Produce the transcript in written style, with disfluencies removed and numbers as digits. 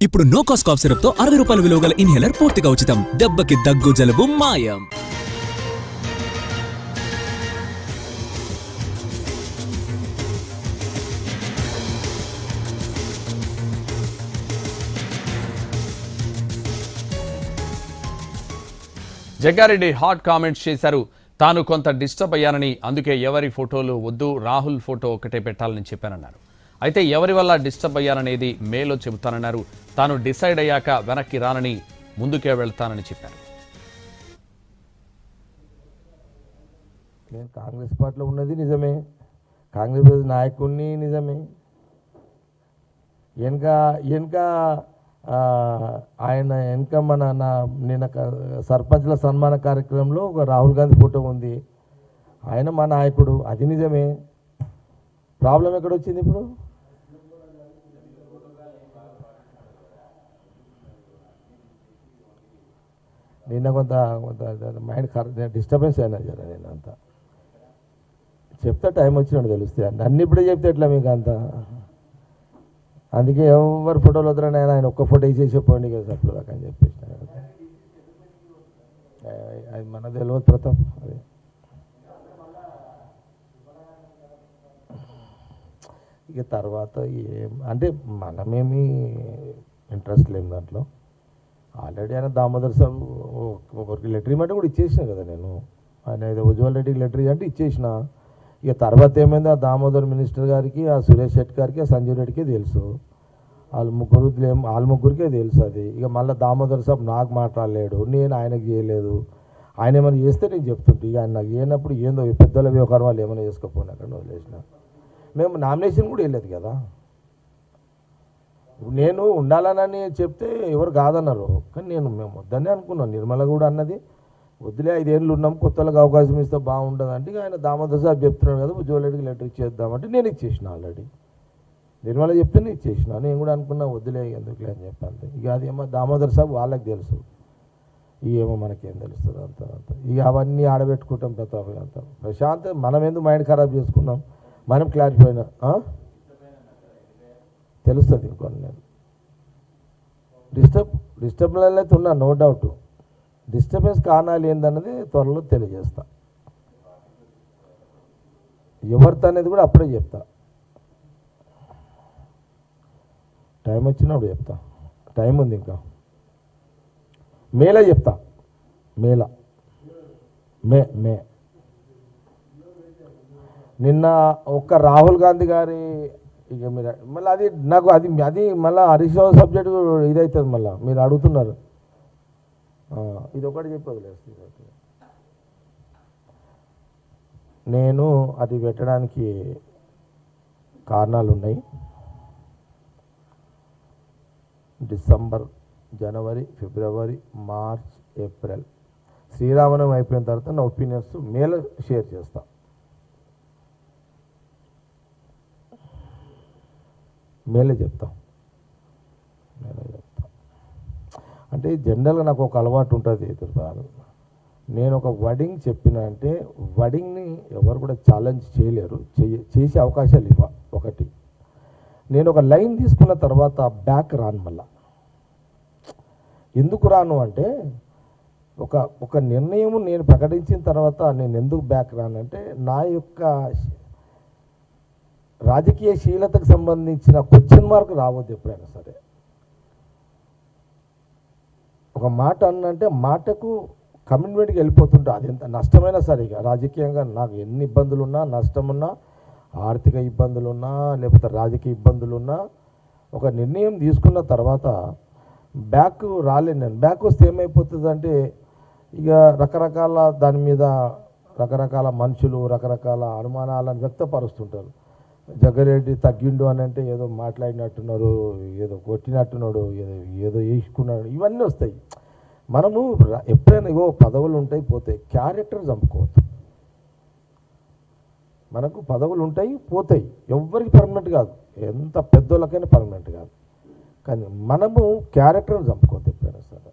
ఇప్పుడు no cost cough syrup తో 60 రూపాయల విలువ గల ఇన్హేలర్ పూర్తిగా ఉచితం. దెబ్బకి దగ్గు జలుబు మాయం. జగ్గారెడ్డి హాట్ కామెంట్స్ చేశారు. తాను కొంత డిస్టర్బ్ అయ్యానని, అందుకే ఎవరి ఫోటోలు వద్దు, రాహుల్ ఫోటో ఒకటే పెట్టాలని చెప్పానన్నారు. అయితే ఎవరి వల్ల డిస్టర్బ్ అయ్యాననేది మేలో చెబుతానన్నారు. తాను డిసైడ్ అయ్యాక వెనక్కి రానని, ముందుకే వెళ్తానని చెప్పారు. నేను కాంగ్రెస్ పార్టీలో ఉన్నది నిజమే, కాంగ్రెస్ నాయకుడిని నిజమే. వెనక ఆయన వెనక నిన్న సర్పంచ్ల సన్మాన కార్యక్రమంలో ఒక రాహుల్ గాంధీ ఫోటో ఉంది. ఆయన మా నాయకుడు, అది నిజమే. ప్రాబ్లం ఎక్కడ వచ్చింది ఇప్పుడు? నిన్న కొంత మైండ్ డిస్టర్బెన్స్ అయినా జర నేను అంతా చెప్తా, టైం వచ్చినట్టు తెలుస్తే. అన్ని ఇప్పుడే చెప్తే ఎట్లా మీకు అంతా? అందుకే ఎవరు ఫోటోలు వద్దరని ఆయన ఒక్క ఫోటో వేసేసి చెప్పండి కదా అప్పుడు దాకా అని చెప్పేసిన. అది మన తెలియదు ప్రతాప్. అది ఇక తర్వాత అంటే మనమేమి ఇంట్రెస్ట్ లేము దాంట్లో. ఆల్రెడీ ఆయన దామోదర్ సాబ్ ఒకరికి లెటర్ ఇవ్వమంటే కూడా ఇచ్చేసిన కదా నేను. ఆయన ఏదో ఉజ్వల్ రెడ్డికి లెటర్ అంటే ఇచ్చేసిన. ఇక తర్వాత ఏమైంది, ఆ దామోదర్ మినిస్టర్ గారికి, ఆ సురేష్ శెట్టి గారికి, ఆ సంజీవ్ రెడ్డికి తెలుసు. వాళ్ళ ముగ్గురికే తెలుసు అది. ఇక మళ్ళీ దామోదర్ సాబ్ నాకు మాట్లాడలేడు, నేను ఆయనకు చేయలేదు. ఆయన ఏమైనా చేస్తే నేను చెప్తుంటే, ఇక ఆయన నాకు చేయనప్పుడు ఏందో పెద్దల వ్యవహారం వాళ్ళు ఏమైనా చేసుకోపోయినా అక్కడ వదిలేసిన. మేము నామినేషన్ కూడా వెళ్ళలేదు కదా. నేను ఉండాలని చెప్తే ఎవరు కాదన్నారు, కానీ మేము వద్దనే అనుకున్నాను. నిర్మల కూడా అన్నది వద్దులే, 5 ఏళ్ళు ఉన్నాం, కొత్తలకు అవకాశం ఇస్తే బాగుంటుంది అంటే, ఆయన దామోదర్ సాబ్ చెప్తున్నాడు కదా ఉజ్వల్ రెడ్డికి లెటర్ ఇచ్చేద్దామంటే నేను ఇచ్చేసిన. ఆల్రెడీ నిర్మల చెప్తేనే ఇచ్చేసిన. నేను కూడా అనుకున్నా వద్దులే ఎందుకులే అని చెప్పాను. ఇక అదేమో దామోదర్ సాబ్ వాళ్ళకి తెలుసు, ఏమో మనకేం తెలుస్తుంది అంత. ఇక అవన్నీ ఆడబెట్టుకుంటాం ప్రతాప్. అంతా ప్రశాంత్, మనం ఎందుకు మైండ్ ఖరాబ్ చేసుకున్నాం? మనం క్లారిఫై అయినా తెలుస్తుంది. ఇంకొన్ని నేను డిస్టర్బెన్స్ అయితే ఉన్నా, నో డౌట్. డిస్టర్బెన్స్ కారణాలు ఏందన్నది త్వరలో తెలియజేస్తా. ఎవరితో అనేది కూడా అప్పుడే చెప్తా, టైం వచ్చినప్పుడు చెప్తా. టైం ఉంది ఇంకా. మేలా చెప్తా, మేలా మే నిన్న ఒక్క రాహుల్ గాంధీ గారి, ఇక మీరు మళ్ళీ అది నాకు అది మళ్ళీ హరీష్ రావు సబ్జెక్టు ఇదవుతుంది. మళ్ళీ మీరు అడుగుతున్నారు, ఇది ఒకటి చెప్పదు. నేను అది పెట్టడానికి కారణాలు ఉన్నాయి. డిసెంబర్, జనవరి, ఫిబ్రవరి, మార్చ్, ఏప్రిల్ శ్రీరామనవమి అయిపోయిన తర్వాత నా ఒపీనియన్స్ మేలో షేర్ చేస్తా. మేలే చెప్తా. అంటే జనరల్గా నాకు ఒక అలవాటు ఉంటుంది ఎదురుబారు. నేను ఒక వర్డింగ్ చెప్పిన అంటే వర్డింగ్ని ఎవరు కూడా ఛాలెంజ్ చేయలేరు, చేసే అవకాశాలు ఇవ్వ. ఒకటి, నేను ఒక లైన్ తీసుకున్న తర్వాత బ్యాక్ రాను. మళ్ళా ఎందుకు రాను అంటే, ఒక నిర్ణయం నేను ప్రకటించిన తర్వాత నేను ఎందుకు బ్యాక్ రానంటే, నా యొక్క రాజకీయ శీలతకు సంబంధించిన క్వశ్చన్ మార్క్ రావద్దు ఎప్పుడైనా సరే. ఒక మాట అన్నంటే మాటకు కమిట్మెంట్కి వెళ్ళిపోతుంటా. అది ఎంత నష్టమైనా సరే, ఇక రాజకీయంగా నాకు ఎన్ని ఇబ్బందులున్నా, నష్టమున్నా, ఆర్థిక ఇబ్బందులున్నా, లేకపోతే రాజకీయ ఇబ్బందులున్నా, ఒక నిర్ణయం తీసుకున్న తర్వాత బ్యాక్ రాలేను నేను. బ్యాక్ వస్తే ఏమైపోతుందంటే, ఇక రకరకాల దాని మీద రకరకాల మనుషులు రకరకాల అనుమానాలను వ్యక్తపరుస్తుంటారు. జగ్గారెడ్డి తగ్గిండు అని అంటే ఏదో మాట్లాడినట్టున్నారు, ఏదో కొట్టినట్టున్నాడు, ఏదో వేసుకున్నాడు, ఇవన్నీ వస్తాయి. మనము ఎప్పుడైనా పదవులు ఉంటాయి, పోతాయి. క్యారెక్టర్ చంపుకోవద్దు. మనకు పదవులు ఉంటాయి, పోతాయి. ఎవరికి పర్మనెంట్ కాదు, ఎంత పెద్దోళ్ళకైనా పర్మనెంట్ కాదు. కానీ మనము క్యారెక్టర్ని చంపుకోవద్దు ఎప్పుడైనా సరే.